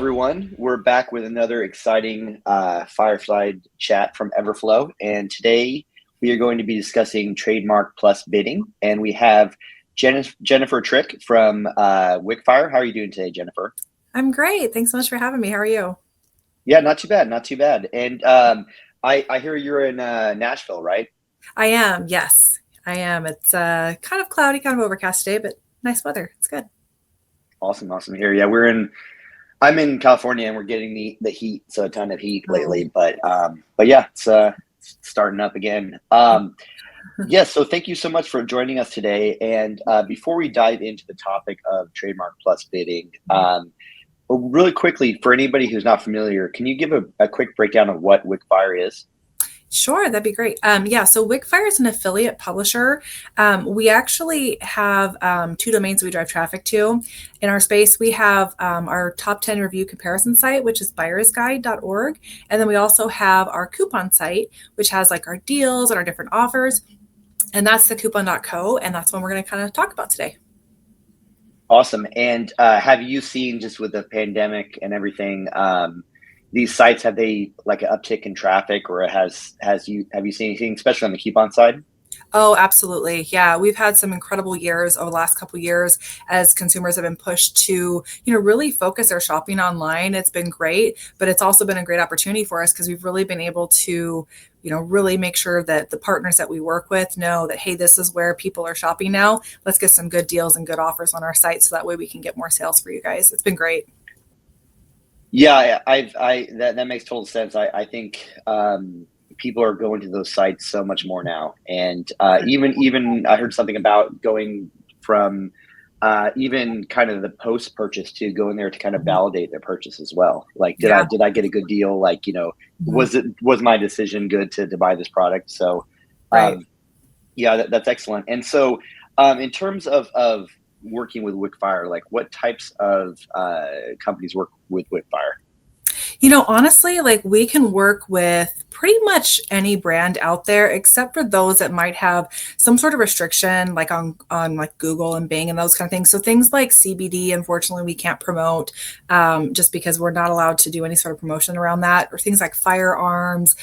everyone. We're back with another exciting fireside chat from Everflow. And today we are going to be discussing trademark plus bidding. And we have Jennifer Tryk from Wickfire. How are you doing today, Jennifer? I'm great. Thanks so much for having me. How are you? Yeah, not too bad, not too bad. And I hear you're in Nashville, right? I am. Yes, I am. It's kind of cloudy, kind of overcast today, but nice weather. It's good. Awesome, awesome here. Yeah, I'm in California and we're getting the heat, so a ton of heat Oh. lately. But yeah, it's starting up again. Yes, so thank you so much for joining us today. And before we dive into the topic of trademark plus bidding, really quickly, for anybody who's not familiar, can you give a quick breakdown of what Wickfire is? Sure, that'd be great. Yeah, so Wickfire is an affiliate publisher. We actually have two domains we drive traffic to. In our space, we have our top 10 review comparison site, which is buyersguide.org. And then we also have our coupon site, which has like our deals and our different offers. And that's the coupon.co. And that's what we're going to kind of talk about today. Awesome. And have you seen, just with the pandemic and everything, these sites, have they like an uptick in traffic, or have you seen anything, especially on the coupon side? Oh, absolutely. Yeah, we've had some incredible years over the last couple of years as consumers have been pushed to, really focus their shopping online. It's been great, but it's also been a great opportunity for us because we've really been able to, really make sure that the partners that we work with know that, hey, this is where people are shopping now. Let's get some good deals and good offers on our site so that way we can get more sales for you guys. It's been great. Yeah, that makes total sense. I think people are going to those sites so much more now, and even I heard something about going from even kind of the post purchase to going there to kind of validate their purchase as well. Like, did I Yeah. did I get a good deal? Like, Mhm. was my decision good to buy this product? So, Right. um, yeah, that's excellent. And so, in terms of working with Wickfire, like what types of companies work with Wickfire? Honestly, like we can work with pretty much any brand out there except for those that might have some sort of restriction like on like Google and Bing and those kind of things. So things like CBD, unfortunately, we can't promote just because we're not allowed to do any sort of promotion around that, or things like firearms,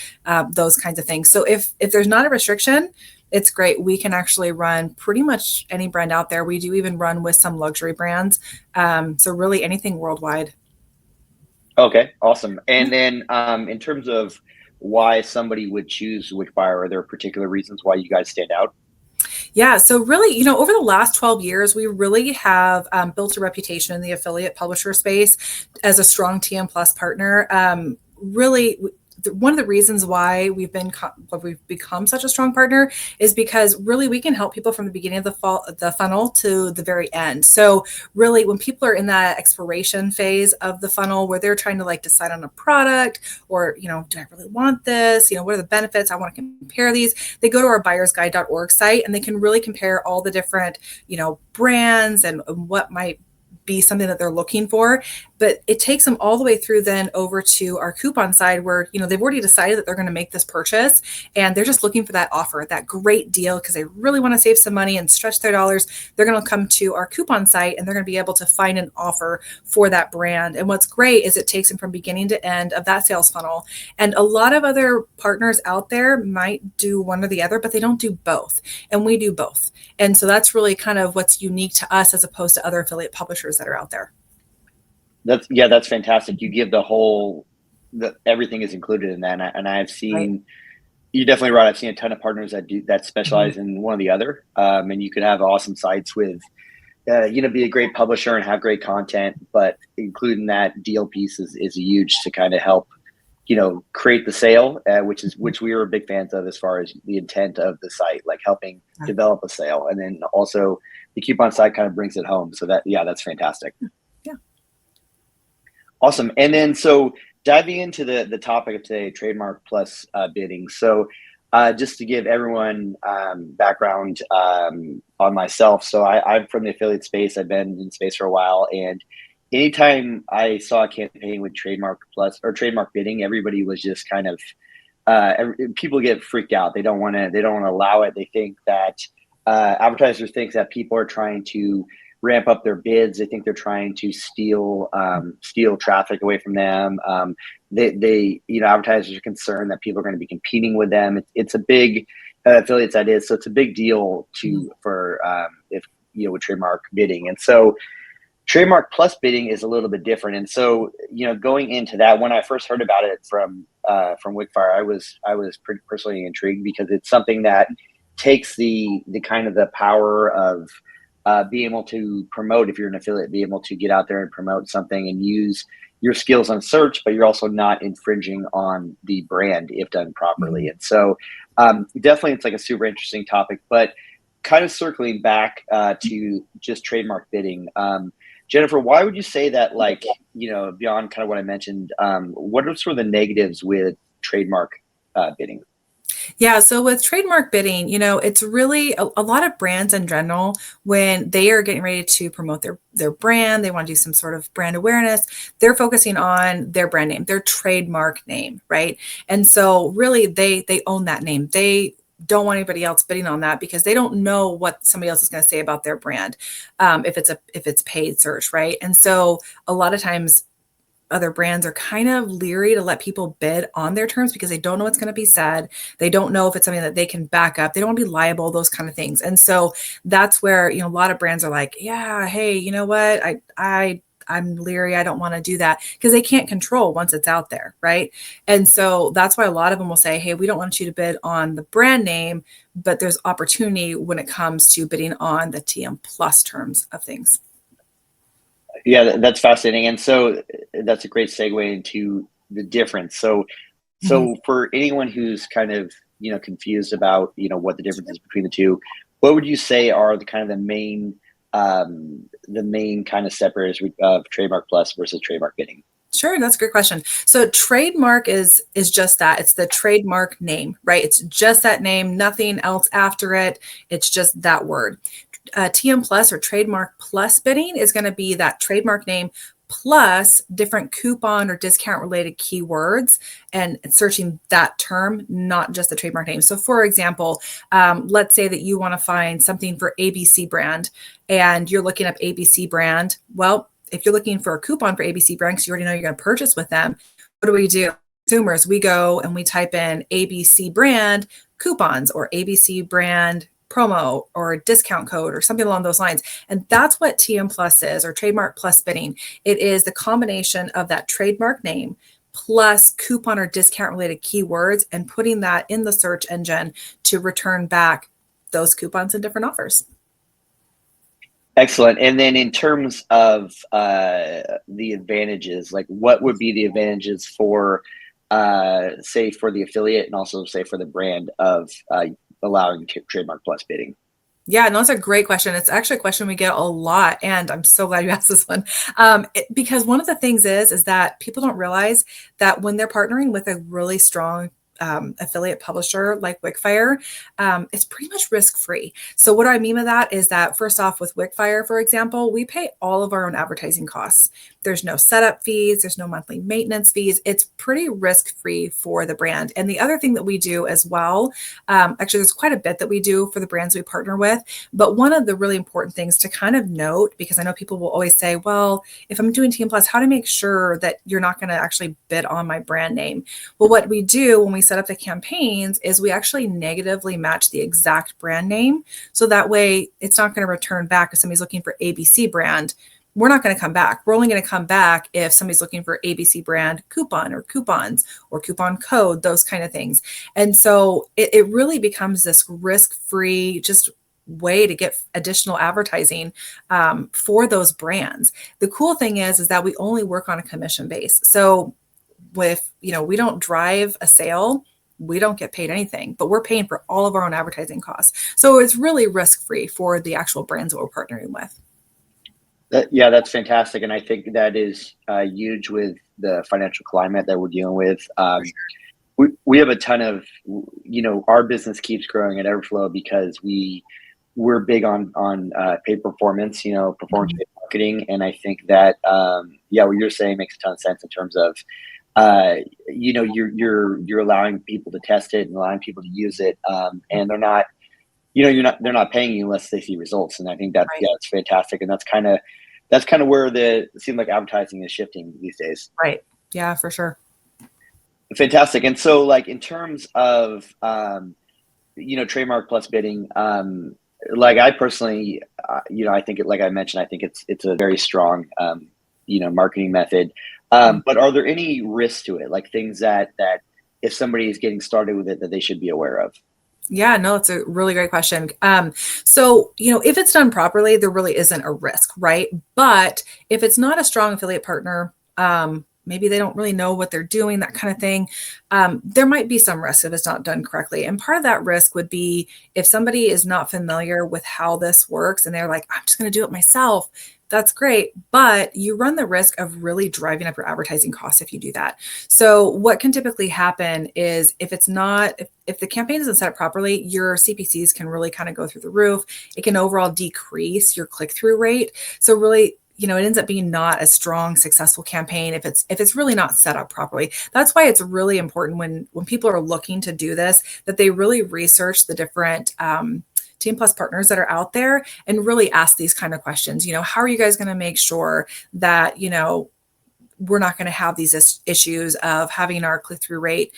those kinds of things. So if there's not a restriction, it's great. We can actually run pretty much any brand out there. We do even run with some luxury brands. So really anything worldwide. Okay, awesome. And then in terms of why somebody would choose Wickfire, are there particular reasons why you guys stand out? Yeah, so really, over the last 12 years, we really have built a reputation in the affiliate publisher space as a strong TM Plus partner. Really, one of the reasons why we've become such a strong partner is because really we can help people from the beginning of the funnel to the very end. So really, when people are in that exploration phase of the funnel where they're trying to like decide on a product, or do I really want this? What are the benefits? I want to compare these. They go to our buyersguide.org site and they can really compare all the different brands and what might be something that they're looking for. But it takes them all the way through then over to our coupon side where they've already decided that they're going to make this purchase and they're just looking for that offer, that great deal, because they really want to save some money and stretch their dollars. They're going to come to our coupon site and they're going to be able to find an offer for that brand. And what's great is it takes them from beginning to end of that sales funnel. And a lot of other partners out there might do one or the other, but they don't do both, and we do both. And so that's really kind of what's unique to us as opposed to other affiliate publishers that are out there. That's fantastic. You give everything is included in that, and I've Right. seen, you're definitely right. I've seen a ton of partners that Mhm. specialize in one or the other, and you could have awesome sites with, be a great publisher and have great content, but including that deal piece is huge to kind of help, create the sale, which we were big fans of as far as the intent of the site, like helping develop a sale, and then also the coupon site kind of brings it home. So that's fantastic. Yeah. Awesome. And then, so diving into the topic of today, trademark plus bidding. So, just to give everyone background on myself. So I'm from the affiliate space. I've been in space for a while, and anytime I saw a campaign with trademark plus or trademark bidding, everybody was just kind of people get freaked out. They don't want to. They don't want to allow it. They think that advertisers think that people are trying to ramp up their bids. They think they're trying to steal traffic away from them. Advertisers are concerned that people are going to be competing with them. It's a big affiliates that is, so it's a big deal for if with trademark bidding. And so trademark plus bidding is a little bit different. And so, going into that, when I first heard about it from Wickfire, I was pretty personally intrigued, because it's something that takes the kind of the power of being able to promote. If you're an affiliate, be able to get out there and promote something and use your skills on search, but you're also not infringing on the brand if done properly. And so definitely it's like a super interesting topic, but kind of circling back to just trademark bidding. Jennifer, why would you say that, like, beyond kind of what I mentioned, what are sort of the negatives with trademark bidding? Yeah, so with trademark bidding, it's really a lot of brands in general, when they are getting ready to promote their brand, they want to do some sort of brand awareness, they're focusing on their brand name, their trademark name, right? And so really they own that name. They don't want anybody else bidding on that, because they don't know what somebody else is going to say about their brand, if it's paid search, right? And so a lot of times other brands are kind of leery to let people bid on their terms, because they don't know what's going to be said. They don't know if it's something that they can back up. They don't want to be liable, those kind of things. And so that's where, a lot of brands are like, yeah, hey, you know what? I'm leery. I don't want to do that, because they can't control once it's out there, right? And so that's why a lot of them will say, hey, we don't want you to bid on the brand name, but there's opportunity when it comes to bidding on the TM plus terms of things. Yeah, that's fascinating. And so that's a great segue into the difference. So for anyone who's kind of, confused about, what the difference is between the two, what would you say are the kind of the main kind of separators of trademark plus versus trademark bidding? Sure, that's a great question. So trademark is just that. It's the trademark name, right? It's just that name, nothing else after it. It's just that word. TM plus or trademark plus bidding is going to be that trademark name plus different coupon or discount related keywords, and searching that term, not just the trademark name. So for example, let's say that you want to find something for ABC brand, and you're looking up ABC brand. Well, if you're looking for a coupon for ABC brand, because you already know you're going to purchase with them, what do? Consumers, we go and we type in ABC brand coupons or ABC brand promo or discount code or something along those lines. And that's what TM plus is, or trademark plus bidding. It is the combination of that trademark name plus coupon or discount related keywords, and putting that in the search engine to return back those coupons and different offers. Excellent. And then in terms of the advantages, like what would be the advantages for, say, for the affiliate, and also say for the brand of allowing trademark plus bidding? Yeah, no, that's a great question. It's actually a question we get a lot, and I'm so glad you asked this one. Because one of the things is that people don't realize that when they're partnering with a really strong affiliate publisher like Wickfire, it's pretty much risk-free. So what do I mean by that is that, first off, with Wickfire, for example, we pay all of our own advertising costs. There's no setup fees. There's no monthly maintenance fees. It's pretty risk-free for the brand. And the other thing that we do as well, actually, there's quite a bit that we do for the brands we partner with. But one of the really important things to kind of note, because I know people will always say, well, if I'm doing TM Plus, how to make sure that you're not going to actually bid on my brand name? Well, what we do when we set up the campaigns is we actually negatively match the exact brand name. So that way it's not going to return back if somebody's looking for ABC brand. We're not going to come back. We're only going to come back if somebody's looking for ABC brand coupon or coupons or coupon code, those kind of things. And so it really becomes this risk-free just way to get additional advertising for those brands. The cool thing is that we only work on a commission base. So with, we don't drive a sale, we don't get paid anything, but we're paying for all of our own advertising costs. So it's really risk-free for the actual brands that we're partnering with. Yeah, that's fantastic. And I think that is huge with the financial climate that we're dealing with. We have a ton of, our business keeps growing at Everflow because we're big on paid performance, performance-based marketing. And I think that, what you're saying makes a ton of sense in terms of, you're allowing people to test it and allowing people to use it. And they're not, they're not paying you unless they see results. And I think that, Right. yeah, it's fantastic. And that's kind of where it seems like advertising is shifting these days. Right. Yeah, for sure. Fantastic. And so like in terms of, trademark plus bidding, like I personally, I think like I mentioned, I think it's a very strong, marketing method. But are there any risks to it? Like things that if somebody is getting started with it, that they should be aware of? Yeah, no, it's a really great question. So, if it's done properly, there really isn't a risk, right? But if it's not a strong affiliate partner, maybe they don't really know what they're doing, that kind of thing, there might be some risk if it's not done correctly. And part of that risk would be if somebody is not familiar with how this works and they're like, I'm just going to do it myself. That's great, but you run the risk of really driving up your advertising costs if you do that. So what can typically happen is if the campaign isn't set up properly, your CPCs can really kind of go through the roof. It can overall decrease your click-through rate. So really, it ends up being not a strong, successful campaign if it's really not set up properly. That's why it's really important when people are looking to do this, that they really research the different Team Plus partners that are out there and really ask these kind of questions. How are you guys going to make sure that, we're not going to have these issues of having our click-through rate,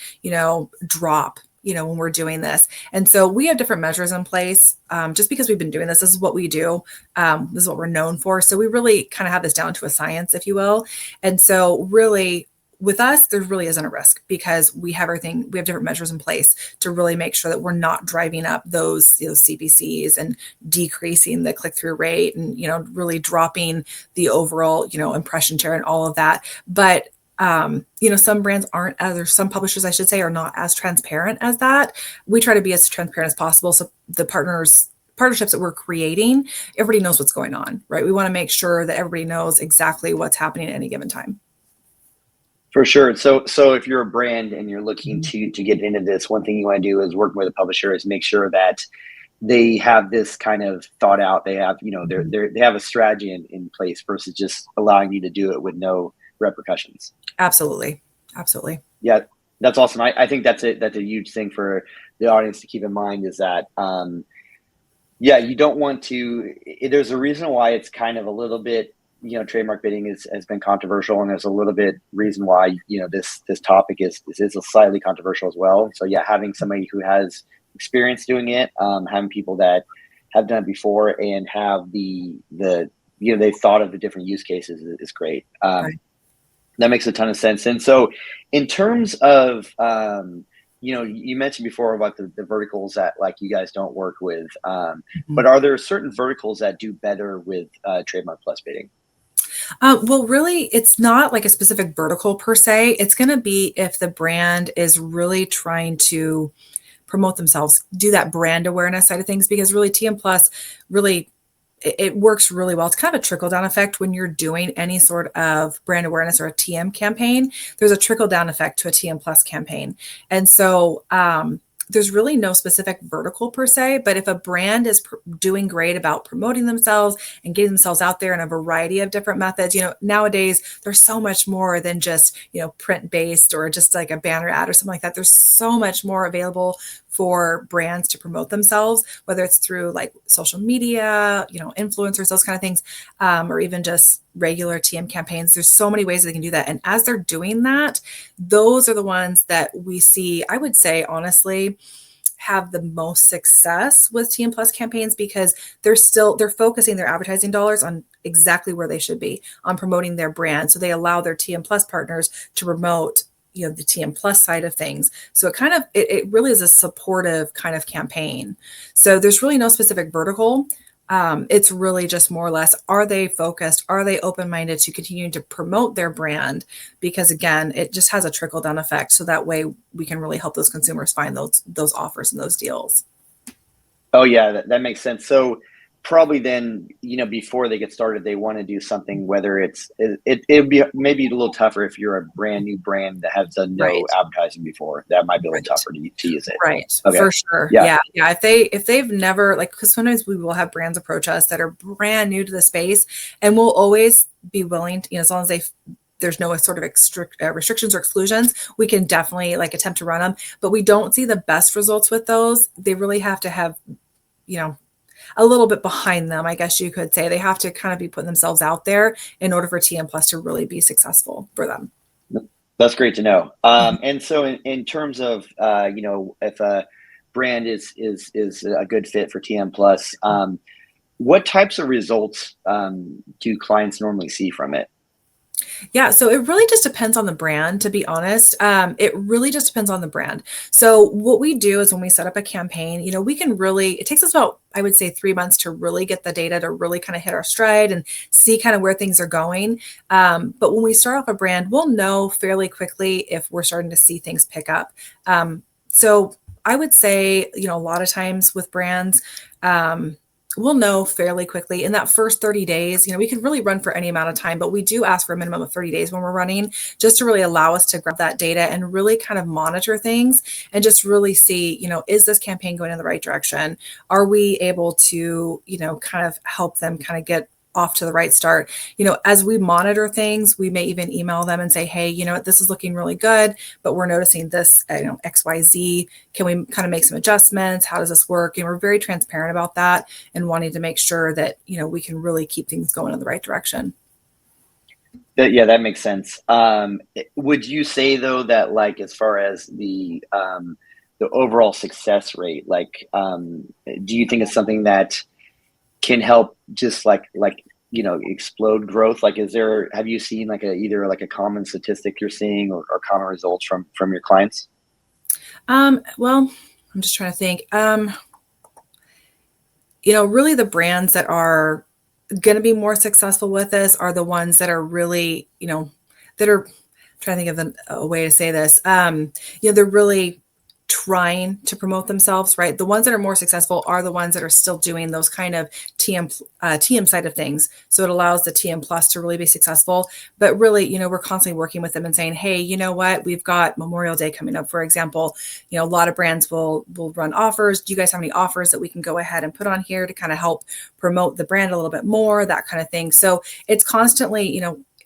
drop, when we're doing this. And so we have different measures in place. Just because we've been doing this is what we do. This is what we're known for. So we really kind of have this down to a science, if you will. And so really with us, there really isn't a risk because we have different measures in place to really make sure that we're not driving up those CPCs and decreasing the click-through rate and, really dropping the overall, impression share and all of that. But some brands or some publishers, I should say, are not as transparent as that. We try to be as transparent as possible. So the partnerships that we're creating, everybody knows what's going on, right? We want to make sure that everybody knows exactly what's happening at any given time. For sure. So if you're a brand and you're looking to get into this, one thing you want to do is working with a publisher is make sure that they have this kind of thought out. They have, they have a strategy in place versus just allowing you to do it with no repercussions. Absolutely. Absolutely. Yeah, that's awesome. I think that's a huge thing for the audience to keep in mind is that, you don't want to, there's a reason why it's kind of a little bit, trademark bidding has been controversial, and there's a little bit reason why, this topic is slightly controversial as well. So yeah, having somebody who has experience doing it, having people that have done it before and have they've thought of the different use cases is great. Right. That makes a ton of sense. And so in terms of, you mentioned before about the verticals that like you guys don't work with, but are there certain verticals that do better with Trademark Plus bidding? Well, really, it's not like a specific vertical per se. It's going to be if the brand is really trying to promote themselves, do that brand awareness side of things, because really TM Plus really it works really well. It's kind of a trickle down effect when you're doing any sort of brand awareness or a TM campaign. There's a trickle down effect to a TM Plus campaign. And so there's really no specific vertical per se, but if a brand is doing great about promoting themselves and getting themselves out there in a variety of different methods, nowadays there's so much more than just, print based or just like a banner ad or something like that. There's so much more available for brands to promote themselves, whether it's through like social media, influencers, those kind of things, or even just regular TM campaigns. There's so many ways they can do that. And as they're doing that, those are the ones that we see, I would say, honestly, have the most success with TM Plus campaigns because they're focusing their advertising dollars on exactly where they should be, on promoting their brand. So they allow their TM Plus partners to promote the TM Plus side of things. So it really is a supportive kind of campaign. So there's really no specific vertical. It's really just more or less, are they focused? Are they open-minded to continuing to promote their brand? Because again, it just has a trickle down effect. So that way we can really help those consumers find those offers and those deals. Oh yeah, that makes sense. So probably then, before they get started, they want to do something, whether it'd be maybe a little tougher if you're a brand new brand that has done no advertising before. That might be a little tougher to use it. Right. Okay. For sure. Yeah. If they've never, like, because sometimes we will have brands approach us that are brand new to the space, and we'll always be willing to, as long as there's no sort of restrictions or exclusions, we can definitely like attempt to run them, but we don't see the best results with those. They really have to have a little bit behind them, I guess you could say. They have to kind of be putting themselves out there in order for TM Plus to really be successful for them. That's great to know. And so in terms of, if a brand is a good fit for TM Plus, what types of results do clients normally see from it? Yeah, so it really just depends on the brand, to be honest. It really just depends on the brand. So what we do is when we set up a campaign, we can really, it takes us about, I would say, 3 months to really get the data to really kind of hit our stride and see kind of where things are going. But when we start off a brand, we'll know fairly quickly if we're starting to see things pick up. So I would say, a lot of times with brands, we'll know fairly quickly in that first 30 days. We can really run for any amount of time, but we do ask for a minimum of 30 days when we're running, just to really allow us to grab that data and really kind of monitor things and just really see, is this campaign going in the right direction? Are we able to, kind of help them kind of get off to the right start? As we monitor things, we may even email them and say, hey, this is looking really good, but we're noticing this, XYZ. Can we kind of make some adjustments? How does this work? And we're very transparent about that and wanting to make sure that, we can really keep things going in the right direction. That makes sense. Would you say though that, like, as far as the overall success rate, like, do you think it's something that can help just explode growth? Like, have you seen like either a common statistic you're seeing or common results from your clients? Well, I'm just trying to think. Really the brands that are going to be more successful with this are the ones that are really, that are, I'm trying to think of a way to say this. They're really trying to promote themselves, right? The ones that are more successful are the ones that are still doing those kind of TM side of things. So it allows the TM Plus to really be successful. But really, we're constantly working with them and saying, hey, you know what? We've got Memorial Day coming up, for example. A lot of brands will run offers. Do you guys have any offers that we can go ahead and put on here to kind of help promote the brand a little bit more, that kind of thing. So it's constantly,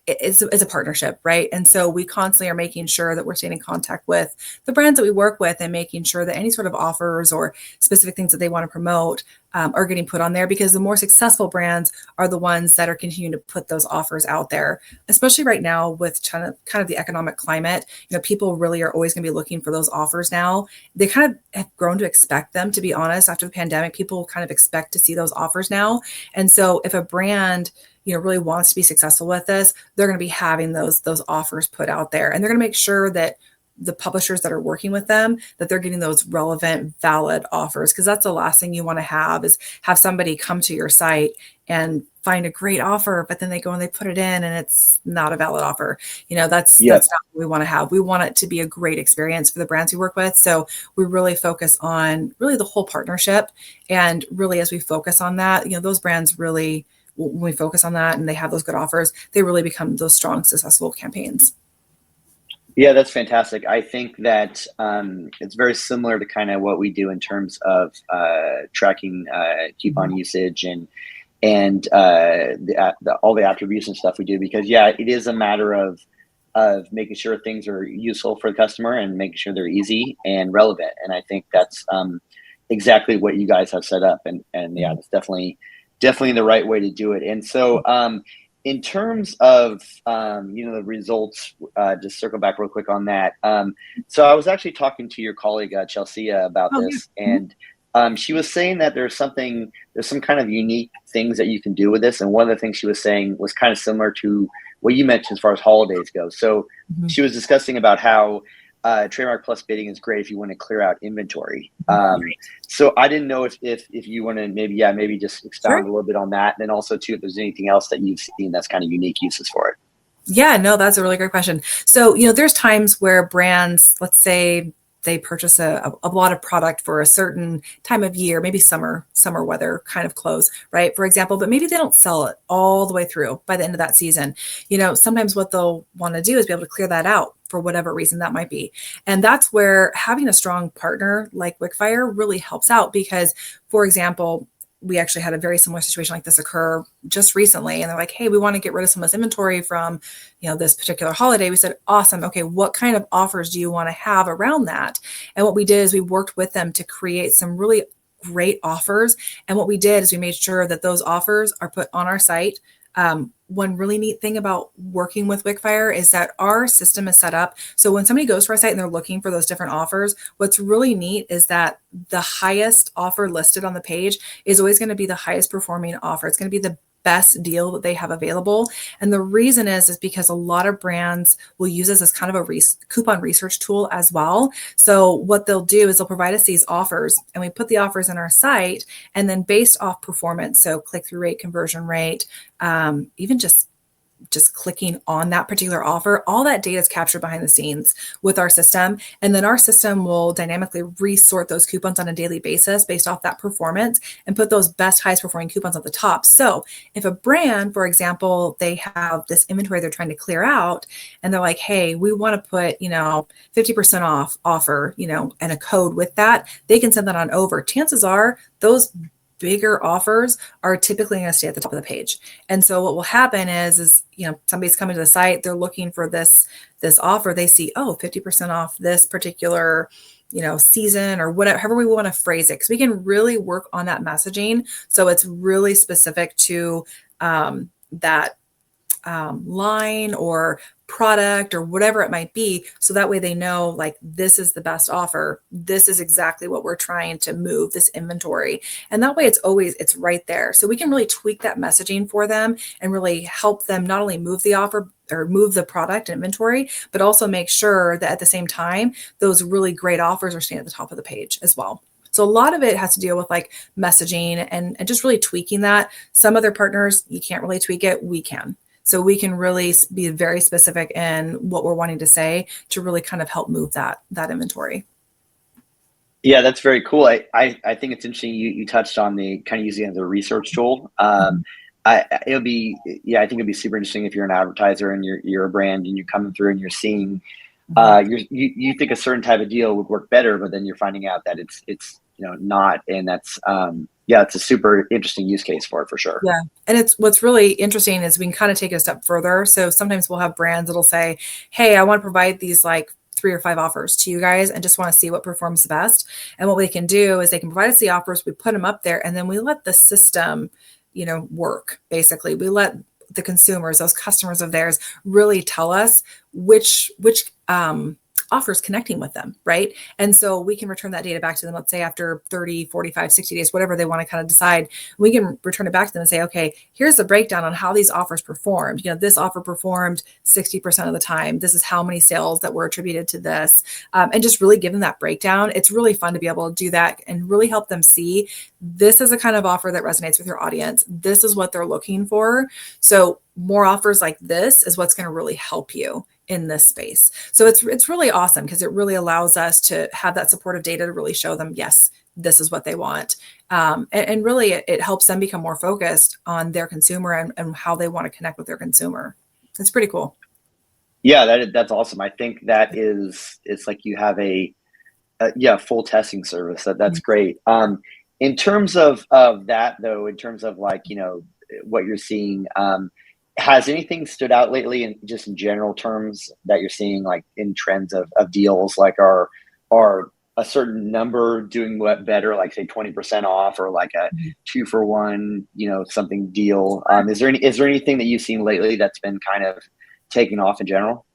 it's a partnership, right? And so we constantly are making sure that we're staying in contact with the brands that we work with and making sure that any sort of offers or specific things that they want to promote are getting put on there, because the more successful brands are the ones that are continuing to put those offers out there, especially right now with kind of the economic climate. People really are always going to be looking for those offers now. They kind of have grown to expect them, to be honest. After the pandemic, people kind of expect to see those offers now. And so if a brand really wants to be successful with this, they're going to be having those offers put out there, and they're going to make sure that the publishers that are working with them, that they're getting those relevant, valid offers. Because that's the last thing you want to have, is have somebody come to your site and find a great offer, but then they go and they put it in and it's not a valid offer. That's not what we want to have. We want it to be a great experience for the brands we work with. So we really focus on really the whole partnership. And really, as we focus on that, those brands really, when we focus on that and they have those good offers, they really become those strong, successful campaigns. Yeah, that's fantastic. I think that it's very similar to kind of what we do in terms of tracking coupon usage and all the attribution stuff we do, because it is a matter of making sure things are useful for the customer and making sure they're easy and relevant. And I think that's exactly what you guys have set up. And it's definitely the right way to do it. And so in terms of the results, just circle back real quick on that. So I was actually talking to your colleague Chelsea about this, and she was saying that there's some kind of unique things that you can do with this. And one of the things she was saying was kind of similar to what you mentioned as far as holidays go. So she was discussing about how Trademark Plus bidding is great if you want to clear out inventory. So I didn't know if you want to maybe just expound a little bit on that, and then also too, if there's anything else that you've seen that's kind of unique uses for it. Yeah, no, that's a really great question. So, there's times where brands, let's say they purchase a lot of product for a certain time of year, maybe summer weather kind of clothes, right? For example, but maybe they don't sell it all the way through by the end of that season. Sometimes what they'll want to do is be able to clear that out for whatever reason that might be. And that's where having a strong partner like Wixfire really helps out, because, for example, we actually had a very similar situation like this occur just recently. And they're like, hey, we want to get rid of some of this inventory from, this particular holiday. We said, awesome. Okay, what kind of offers do you want to have around that? And what we did is we worked with them to create some really great offers. And what we did is we made sure that those offers are put on our site. One really neat thing about working with Wixfire is that our system is set up. So when somebody goes to our site and they're looking for those different offers, what's really neat is that the highest offer listed on the page is always going to be the highest performing offer. It's going to be the best deal that they have available. And the reason is because a lot of brands will use this as kind of a coupon research tool as well. So what they'll do is they'll provide us these offers, and we put the offers in our site, and then based off performance, so click-through rate, conversion rate, even just clicking on that particular offer, all that data is captured behind the scenes with our system. And then our system will dynamically resort those coupons on a daily basis based off that performance and put those best, highest performing coupons at the top. So if a brand, for example, they have this inventory they're trying to clear out, and they're like, hey, we want to put, 50% off offer, and a code with that, they can send that on over. Chances are those bigger offers are typically going to stay at the top of the page. And so what will happen is somebody's coming to the site, they're looking for this offer, they see, 50% off this particular, season, or whatever, however we want to phrase it, because we can really work on that messaging. So it's really specific to that line or product or whatever it might be. So that way they know, like, this is the best offer. This is exactly what we're trying to move, this inventory. And that way it's right there. So we can really tweak that messaging for them and really help them not only move the offer or move the product and inventory, but also make sure that at the same time, those really great offers are staying at the top of the page as well. So a lot of it has to deal with like messaging and just really tweaking that. Some other partners, you can't really tweak it. We can. So we can really be very specific in what we're wanting to say to really kind of help move that inventory. Yeah, that's very cool. I think it's interesting you touched on the kind of using it as a research tool. I think it'd be super interesting if you're an advertiser and you're a brand and you're coming through and you're seeing you think a certain type of deal would work better, but then you're finding out that it's not, and that's it's a super interesting use case for it, for sure. Yeah. And what's really interesting is we can kind of take it a step further. So sometimes we'll have brands that'll say, hey, I want to provide these like 3 or 5 offers to you guys and just want to see what performs the best. And what we can do is they can provide us the offers, we put them up there, and then we let the system, work. Basically, we let the consumers, those customers of theirs, really tell us which offers connecting with them, right? And so we can return that data back to them, let's say after 30, 45, 60 days, whatever they want to kind of decide. We can return it back to them and say, okay, here's the breakdown on how these offers performed. This offer performed 60% of the time. This is how many sales that were attributed to this. And just really give them that breakdown. It's really fun to be able to do that and really help them see this is the kind of offer that resonates with your audience. This is what they're looking for. So more offers like this is what's going to really help you in this space. So it's really awesome because it really allows us to have that supportive data to really show them, yes, this is what they want. And really it helps them become more focused on their consumer and how they want to connect with their consumer. It's pretty cool. Yeah, that's awesome. I think it's like you have a full testing service. That's great. In terms of that though, in terms of like, what you're seeing, has anything stood out lately in just in general terms that you're seeing, like in trends of deals, like are a certain number doing what better, like say 20% off or like a 2 for 1, something deal? Is there anything that you've seen lately that's been kind of taking off in general?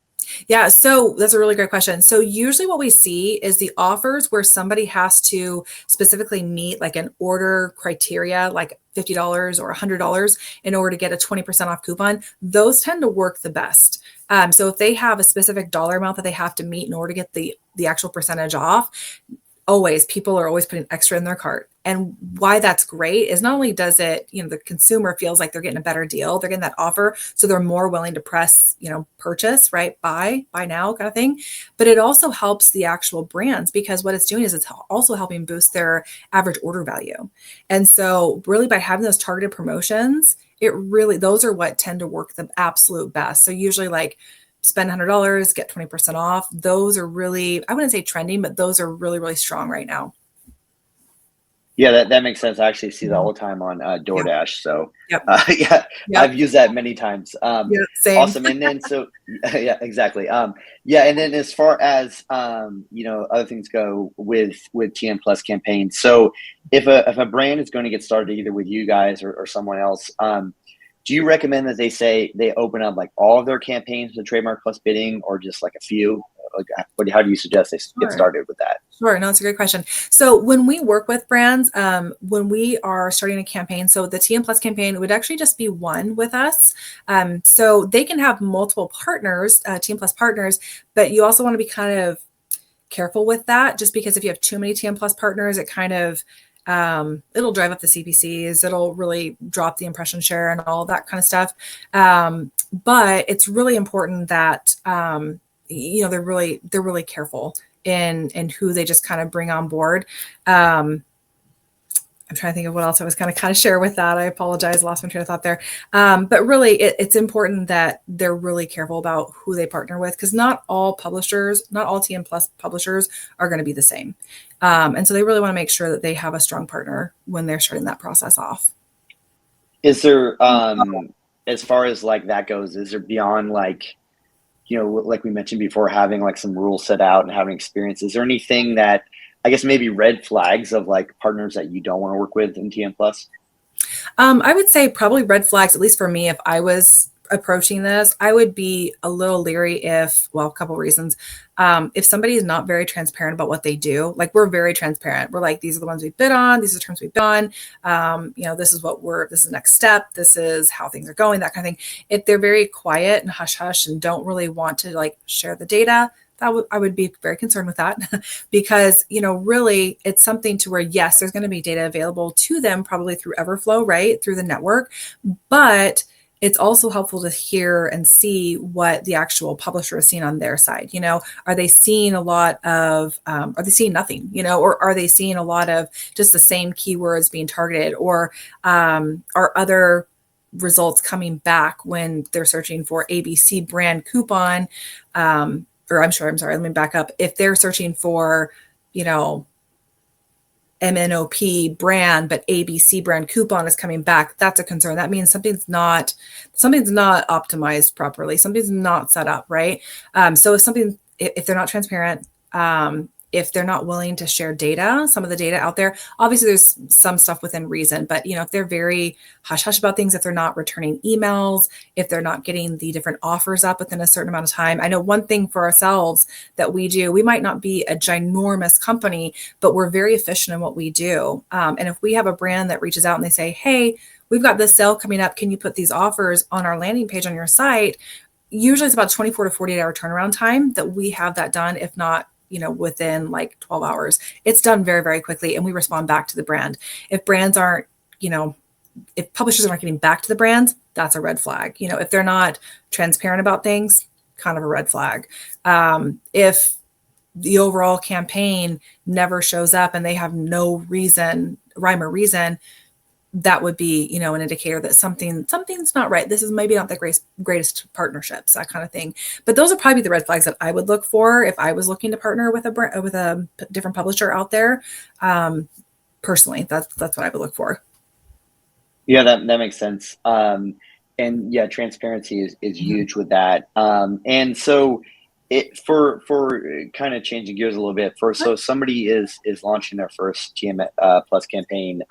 Yeah, so that's a really great question. So usually what we see is the offers where somebody has to specifically meet like an order criteria, like $50 or $100 in order to get a 20% off coupon. Those tend to work the best. So if they have a specific dollar amount that they have to meet in order to get the actual percentage off, people are always putting extra in their cart. And why that's great is not only does it, the consumer feels like they're getting a better deal, they're getting that offer, so they're more willing to press, purchase, right? Buy now kind of thing. But it also helps the actual brands because what it's doing is it's also helping boost their average order value. And so really by having those targeted promotions, those are what tend to work the absolute best. So usually like spend $100, get 20% off. Those are really, I wouldn't say trending, but those are really, really strong right now. Yeah, that makes sense. I actually see that Mhm. all the time on Yeah. DoorDash. So, Yep. yeah, Yep. I've used that many times. Yep. Same. Awesome. And then so yeah, exactly. Yeah, and then as far as other things go with TM Plus campaigns. So if a brand is going to get started either with you guys or someone else, do you recommend that they open up like all of their campaigns to Trademark Plus bidding or just like a few? Like, how do you suggest they get Sure. started with that? Sure. No, it's a great question. So when we work with brands, when we are starting a campaign, so the TM Plus campaign would actually just be one with us. So they can have multiple partners, TM Plus partners, but you also want to be kind of careful with that, just because if you have too many TM Plus partners, it kind of it'll drive up the CPCs. It'll really drop the impression share and all that kind of stuff. But it's really important that they're really careful in who they just kind of bring on board. I'm trying to think of what else I was kind of share with that. I apologize, lost my train of thought there. But really, it's important that they're really careful about who they partner with, because not all publishers, not all TM Plus publishers are going to be the same. And so they really want to make sure that they have a strong partner when they're starting that process off. Is there, as far as like that goes, is there beyond like, like we mentioned before, having like some rules set out and having experience, is there anything that I guess maybe red flags of like partners that you don't want to work with in TN Plus? I would say probably red flags, at least for me, if I was approaching this, I would be a little leery if, well, a couple reasons. If somebody is not very transparent about what they do, like we're very transparent. We're like, these are the ones we bid on, these are the terms we bid on. This is this is the next step, this is how things are going, that kind of thing. If they're very quiet and hush hush and don't really want to like share the data, I would be very concerned with that because, really it's something to where, yes, there's going to be data available to them probably through Everflow, right? Through the network. But it's also helpful to hear and see what the actual publisher is seeing on their side. Are they seeing a lot of, are they seeing nothing, or are they seeing a lot of just the same keywords being targeted, or are other results coming back when they're searching for ABC brand coupon? I'm sorry, let me back up. If they're searching for, you know, MNOP brand, but ABC brand coupon is coming back, that's a concern. That means something's not optimized properly. Something's not set up right. So if they're not transparent, if they're not willing to share data, some of the data out there, obviously there's some stuff within reason, but if they're very hush hush about things, if they're not returning emails, if they're not getting the different offers up within a certain amount of time. I know one thing for ourselves that we do, we might not be a ginormous company, but we're very efficient in what we do. And if we have a brand that reaches out and they say, hey, we've got this sale coming up, can you put these offers on our landing page on your site? Usually it's about 24 to 48 hour turnaround time that we have that done, if not within like 12 hours. It's done very, very quickly, and we respond back to the brand. If brands aren't, if publishers aren't getting back to the brands, that's a red flag. If they're not transparent about things, kind of a red flag. If the overall campaign never shows up and they have no rhyme or reason, that would be, an indicator that something's not right. This is maybe not the greatest partnerships, that kind of thing. But those are probably the red flags that I would look for if I was looking to partner with a different publisher out there. Personally, that's what I would look for. Yeah, that makes sense. And yeah, transparency is Mhm. huge with that. And so it for kind of changing gears a little bit. So somebody is launching their first TM Plus campaign.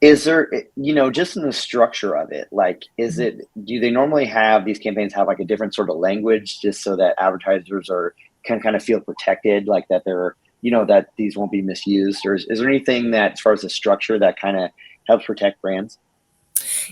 Is there, just in the structure of it, like, do they normally have these campaigns have like a different sort of language just so that advertisers can kind of feel protected, like that that these won't be misused? Or is there anything that, as far as the structure, that kind of helps protect brands?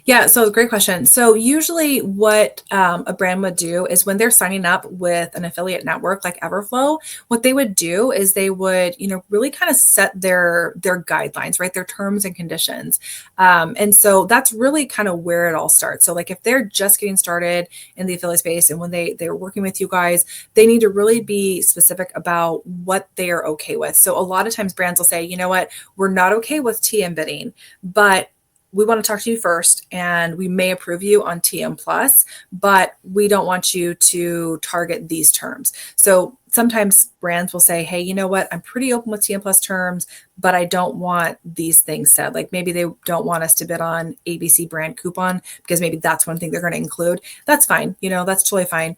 Yeah, so great question. So usually what a brand would do is when they're signing up with an affiliate network like Everflow, what they would do is they would, really kind of set their guidelines, right? Their terms and conditions. And so that's really kind of where it all starts. So like if they're just getting started in the affiliate space and when they're working with you guys, they need to really be specific about what they are okay with. So a lot of times brands will say, you know what, we're not okay with TM bidding, but we want to talk to you first and we may approve you on TM Plus, but we don't want you to target these terms. So sometimes brands will say, hey, you know what? I'm pretty open with TM Plus terms, but I don't want these things said. Like maybe they don't want us to bid on ABC brand coupon because maybe that's one thing they're going to include. That's fine. That's totally fine.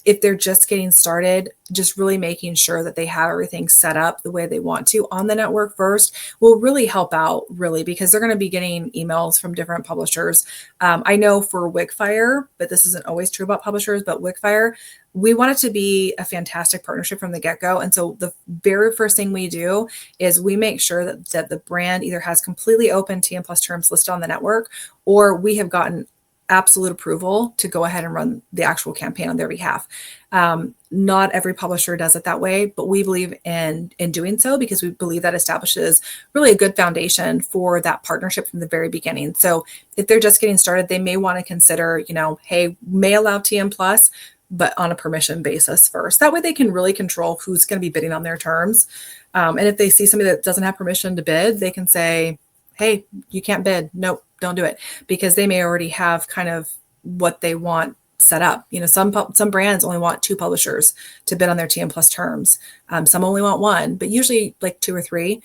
If they're just getting started, just really making sure that they have everything set up the way they want to on the network first will really help out, really, because they're going to be getting emails from different publishers. I know for Wigfire, but this isn't always true about publishers, but Wigfire, we want it to be a fantastic partnership from the get-go. And so the very first thing we do is we make sure that the brand either has completely open TM Plus terms listed on the network, or we have gotten absolute approval to go ahead and run the actual campaign on their behalf. Not every publisher does it that way, but we believe in doing so because we believe that establishes really a good foundation for that partnership from the very beginning. So if they're just getting started, they may want to consider, hey, may allow TM Plus, but on a permission basis first. That way they can really control who's going to be bidding on their terms. And if they see somebody that doesn't have permission to bid, they can say, hey, you can't bid. Nope, don't do it. Because they may already have kind of what they want set up. Some brands only want 2 publishers to bid on their TM Plus terms. Some only want 1, but usually like 2 or 3.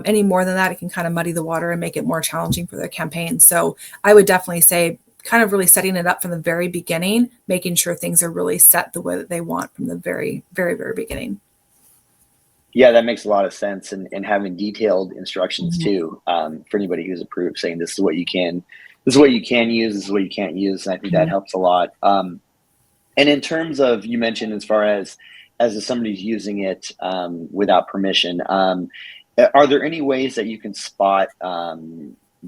Any more than that, it can kind of muddy the water and make it more challenging for their campaign. So I would definitely say kind of really setting it up from the very beginning, making sure things are really set the way that they want from the very, very, very beginning. Yeah, that makes a lot of sense, and having detailed instructions too, for anybody who's approved, saying this is what you can use, this is what you can't use, and I think that helps a lot. And in terms of, you mentioned as far as if somebody's using it without permission, are there any ways that you can spot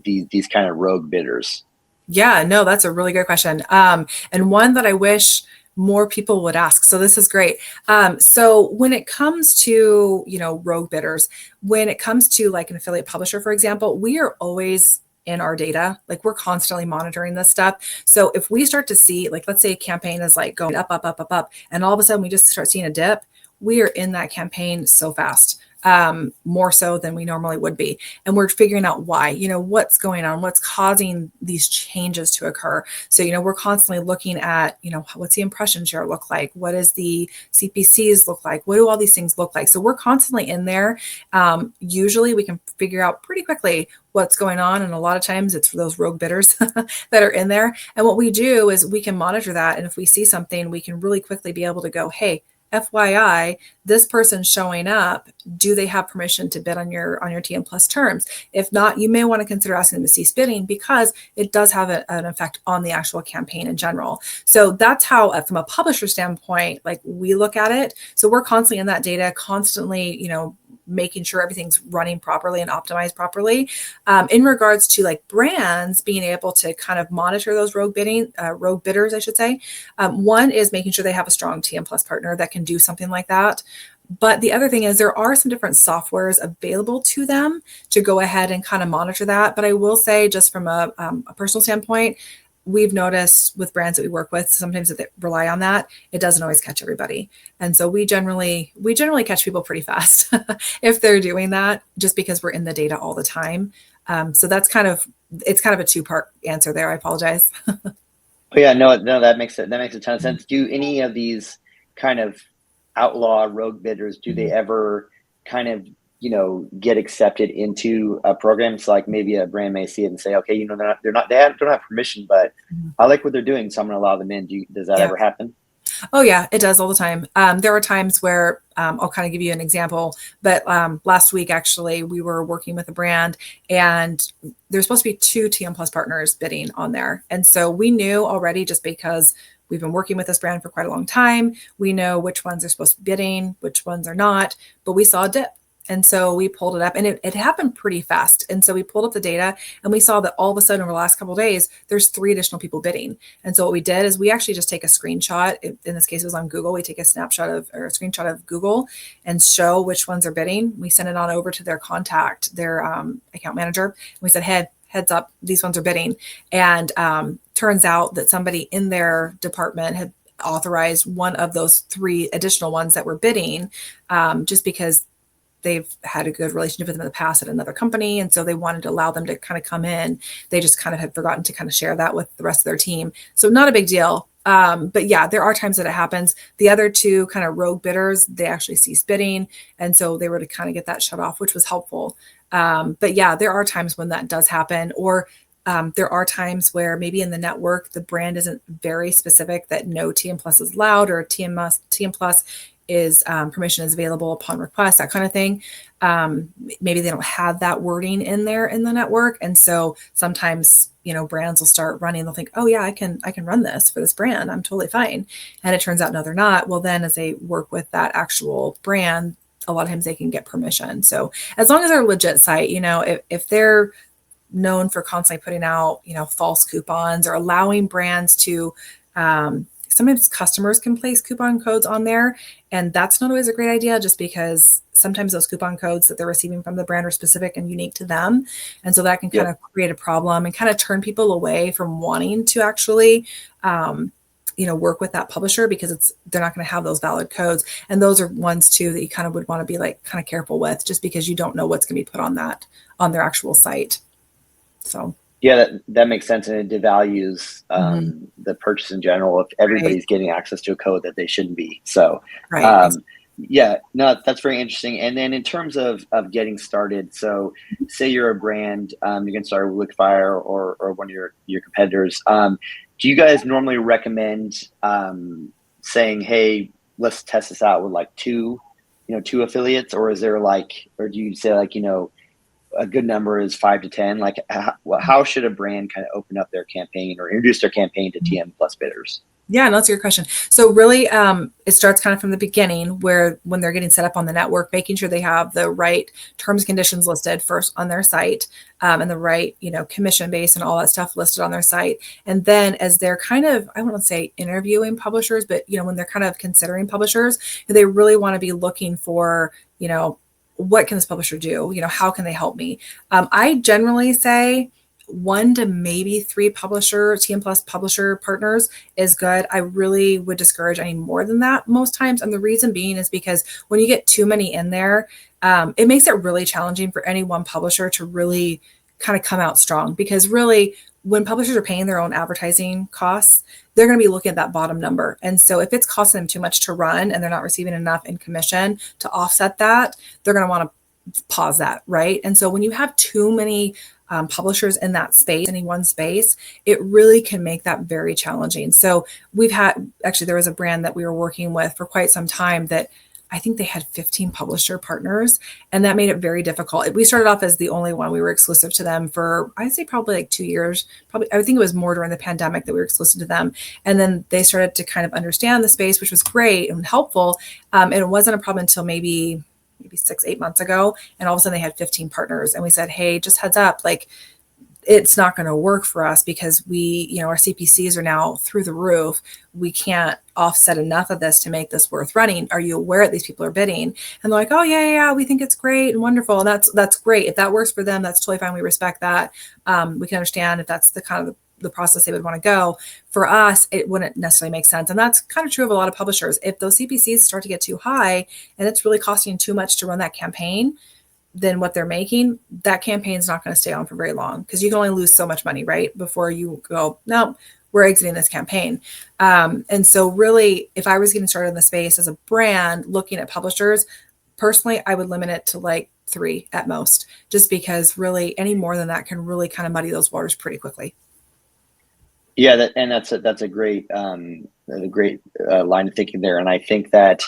these kind of rogue bidders? Yeah, no, that's a really good question. And one that I wish more people would ask. So this is great. So when it comes to, rogue bidders, when it comes to like an affiliate publisher, for example, we are always in our data. Like we're constantly monitoring this stuff. So if we start to see, like, let's say a campaign is like going up, up, up, up, up, and all of a sudden we just start seeing a dip, we are in that campaign so fast. More so than we normally would be. And we're figuring out why, what's going on, what's causing these changes to occur. So, we're constantly looking at, what's the impression share look like? What does the CPCs look like? What do all these things look like? So we're constantly in there. Usually we can figure out pretty quickly what's going on. And a lot of times it's for those rogue bidders that are in there. And what we do is we can monitor that. And if we see something, we can really quickly be able to go, hey, FYI, this person's showing up. Do they have permission to bid on your TM Plus terms? If not, you may want to consider asking them to cease bidding because it does have an effect on the actual campaign in general. So that's how, from a publisher standpoint, like we look at it. So we're constantly in that data, constantly, making sure everything's running properly and optimized properly. In regards to like brands being able to kind of monitor those rogue bidders, I should say. One is making sure they have a strong TM Plus partner that can do something like that. But the other thing is there are some different softwares available to them to go ahead and kind of monitor that. But I will say, just from a personal standpoint, we've noticed with brands that we work with, sometimes that they rely on that, it doesn't always catch everybody. And so we generally catch people pretty fast if they're doing that, just because we're in the data all the time. So it's kind of a 2-part answer there. I apologize. Oh, yeah, no, that makes a ton of sense. Do any of these kind of outlaw rogue bidders, do they ever kind of, get accepted into programs? Like maybe a brand may see it and say, okay, they don't have permission, but I like what they're doing, so I'm going to allow them in. Does that ever happen? Oh yeah, it does all the time. There are times where I'll kind of give you an example, but last week, actually, we were working with a brand and there's supposed to be 2 TM Plus partners bidding on there. And so we knew already, just because we've been working with this brand for quite a long time, we know which ones are supposed to be bidding, which ones are not, but we saw a dip. And so we pulled it up, and it happened pretty fast. And so we pulled up the data and we saw that all of a sudden over the last couple of days, there's 3 additional people bidding. And so what we did is we actually just take a screenshot. In this case, it was on Google. We take a screenshot of Google and show which ones are bidding. We send it on over to their contact, their account manager. And we said, heads up, these ones are bidding. And turns out that somebody in their department had authorized one of those 3 additional ones that were bidding, just because they've had a good relationship with them in the past at another company. And so they wanted to allow them to kind of come in. They just kind of had forgotten to kind of share that with the rest of their team. So not a big deal. But yeah, there are times that it happens. The other two kind of rogue bidders, they actually cease bidding. And so they were to kind of get that shut off, which was helpful. But yeah, there are times when that does happen. Or there are times where maybe in the network, the brand isn't very specific that no TM Plus is allowed, or TM Plus is permission is available upon request, that kind of thing. Maybe they don't have that wording in there in the network. And so sometimes, brands will start running, they'll think, oh yeah, I can run this for this brand. I'm totally fine. And it turns out, no, they're not. Well, then as they work with that actual brand, a lot of times they can get permission. So as long as they're a legit site, if they're known for constantly putting out, false coupons or allowing brands to, sometimes customers can place coupon codes on there. And that's not always a great idea, just because sometimes those coupon codes that they're receiving from the brand are specific and unique to them. And so that can kind of create a problem and kind of turn people away from wanting to actually, work with that publisher, because they're not going to have those valid codes. And those are ones too that you kind of would want to be like kind of careful with, just because you don't know what's going to be put on their actual site. So yeah, that makes sense, and it devalues the purchase in general if everybody's getting access to a code that they shouldn't be. So yeah, no, that's very interesting. And then in terms of getting started, so say you're a brand, you can start with Wixfire or one of your competitors. Do you guys normally recommend saying, hey, let's test this out with like two affiliates, or is there or do you say a good number is 5 to 10? Like how should a brand kind of open up their campaign or introduce their campaign to TM Plus bidders? Yeah, no, that's a good question. So really, it starts kind of from the beginning, where when they're getting set up on the network, making sure they have the right terms and conditions listed first on their site, and the right, commission base and all that stuff listed on their site. And then as they're kind of, I wouldn't say interviewing publishers, but, when they're kind of considering publishers, they really want to be looking for, what can this publisher do? How can they help me? I generally say 1 to maybe 3 TM Plus publisher partners is good. I really would discourage any more than that most times. And the reason being is because when you get too many in there, it makes it really challenging for any one publisher to really kind of come out strong. Because really, when publishers are paying their own advertising costs, they're going to be looking at that bottom number. And so if it's costing them too much to run and they're not receiving enough in commission to offset that, they're going to want to pause that, right? And so when you have too many publishers in that space, any one space, it really can make that very challenging. So there was a brand that we were working with for quite some time that I think they had 15 publisher partners, and that made it very difficult. We started off as the only one. We were exclusive to them for, I'd say probably like 2 years. Probably, I think it was more during the pandemic that we were exclusive to them. And then they started to kind of understand the space, which was great and helpful. And it wasn't a problem until maybe 6-8 months ago. And all of a sudden they had 15 partners. And we said, hey, just heads up, it's not going to work for us, because our CPCs are now through the roof. We can't offset enough of this to make this worth running. Are you aware that these people are bidding? And they're like, oh yeah, we think it's great and wonderful. And that's great. If that works for them, that's totally fine. We respect that. We can understand if that's the kind of the process they would want to go. For us, it wouldn't necessarily make sense. And that's kind of true of a lot of publishers. If those CPCs start to get too high and it's really costing too much to run that campaign than what they're making, that campaign is not going to stay on for very long, because you can only lose so much money, right? Before you go, no, we're exiting this campaign. And so really, if I was getting started in the space as a brand looking at publishers, personally, I would limit it to like 3 at most, just because really any more than that can really kind of muddy those waters pretty quickly. Yeah, that's a great line of thinking there, and I think that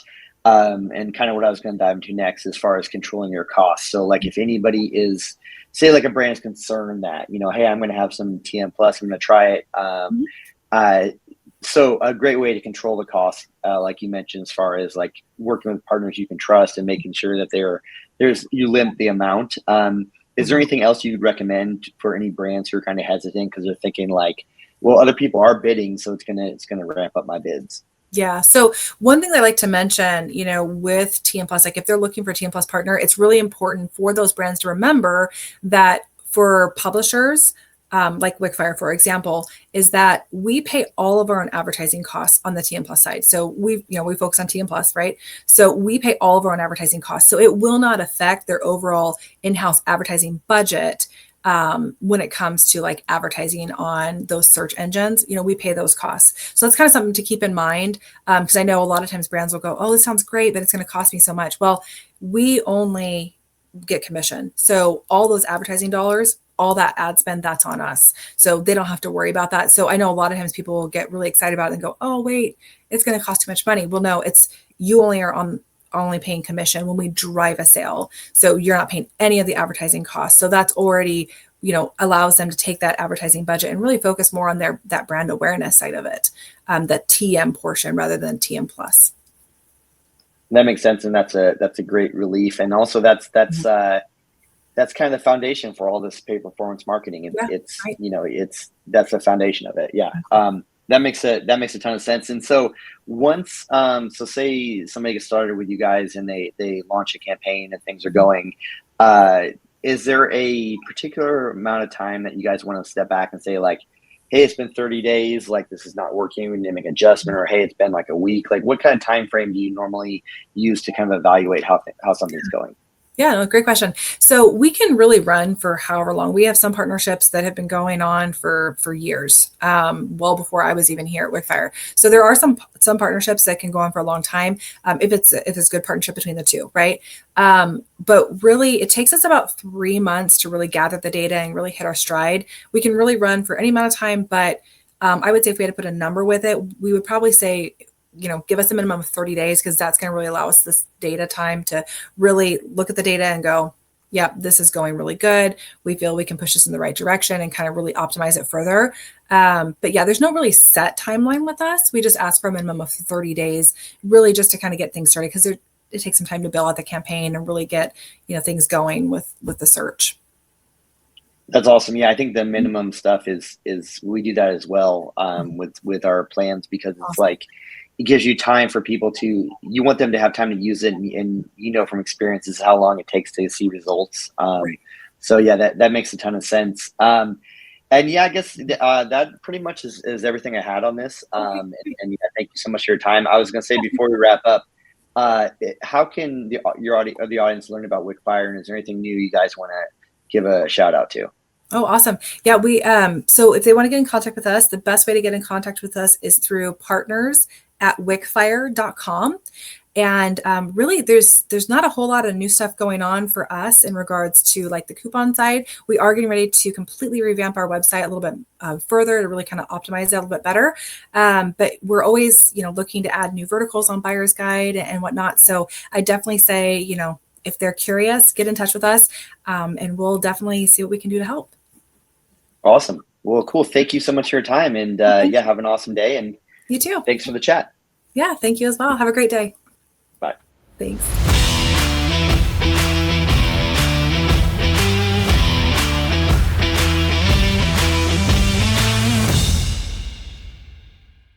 and kind of what I was going to dive into next as far as controlling your costs. So like if anybody is, say like a brand is concerned that hey, I'm going to have some TM Plus, I'm going to try it. So a great way to control the cost, like you mentioned, as far as like working with partners you can trust and making sure that you limit the amount. Is there anything else you'd recommend for any brands who are kind of hesitant because they're thinking like, well, other people are bidding, so it's gonna ramp up my bids? Yeah. So one thing I like to mention, with TM Plus, like if they're looking for a TM Plus partner, it's really important for those brands to remember that for publishers, like Wixfire, for example, is that we pay all of our own advertising costs on the TM Plus side. So we focus on TM Plus, right? So we pay all of our own advertising costs. So it will not affect their overall in-house advertising budget. when it comes to like advertising on those search engines. We pay those costs. So that's kind of something to keep in mind, because I know a lot of times brands will go, oh, this sounds great, but it's going to cost me so much. Well, we only get commission. So all those advertising dollars, all that ad spend, that's on us. So they don't have to worry about that. So I know a lot of times people will get really excited about it and go, oh, wait, it's going to cost too much money. Well, no, it's you only paying commission when we drive a sale. So you're not paying any of the advertising costs. So that's already, allows them to take that advertising budget and really focus more on that brand awareness side of it, the TM portion rather than TM plus. That makes sense, and that's a great relief. And also that's kind of the foundation for all this pay performance marketing. It's right. That's the foundation of it. Yeah. That makes a ton of sense. And so once, so say somebody gets started with you guys and they launch a campaign and things are going, is there a particular amount of time that you guys want to step back and say like, hey, it's been 30 days, like this is not working, we need to make an adjustment, or hey, it's been like a week? Like what kind of time frame do you normally use to kind of evaluate how something's going? Yeah, no, great question. So we can really run for however long. We have some partnerships that have been going on for years, well before I was even here at Wicfire. So there are some partnerships that can go on for a long time, if it's a good partnership between the two, right? But really, it takes us about 3 months to really gather the data and really hit our stride. We can really run for any amount of time, but I would say if we had to put a number with it, we would probably say, give us a minimum of 30 days, because that's going to really allow us this data time to really look at the data and go, yeah, this is going really good. We feel we can push this in the right direction and kind of really optimize it further. But yeah, there's no really set timeline with us. We just ask for a minimum of 30 days, really just to kind of get things started, because it takes some time to build out the campaign and really get, things going with the search. That's awesome. Yeah, I think the minimum stuff is we do that as well, with our plans, because it's awesome. Like, it gives you time for people you want them to have time to use it. And from experiences, how long it takes to see results. Right. So yeah, that makes a ton of sense. And yeah, I guess that pretty much is everything I had on this. And yeah, thank you so much for your time. I was going to say, before we wrap up, how can the audience learn about Wicfire, and is there anything new you guys want to give a shout out to? Oh, awesome. Yeah, we so if they want to get in contact with us, the best way to get in contact with us is through partners@wicfire.com. And really, there's not a whole lot of new stuff going on for us in regards to like the coupon side. We are getting ready to completely revamp our website a little bit further to really kind of optimize it a little bit better. But we're always, looking to add new verticals on Buyer's Guide and whatnot. So I definitely say, if they're curious, get in touch with us, and we'll definitely see what we can do to help. Awesome. Well, cool. Thank you so much for your time, and yeah, have an awesome day. And you too. Thanks for the chat. Yeah, thank you as well. Have a great day. Bye. Thanks.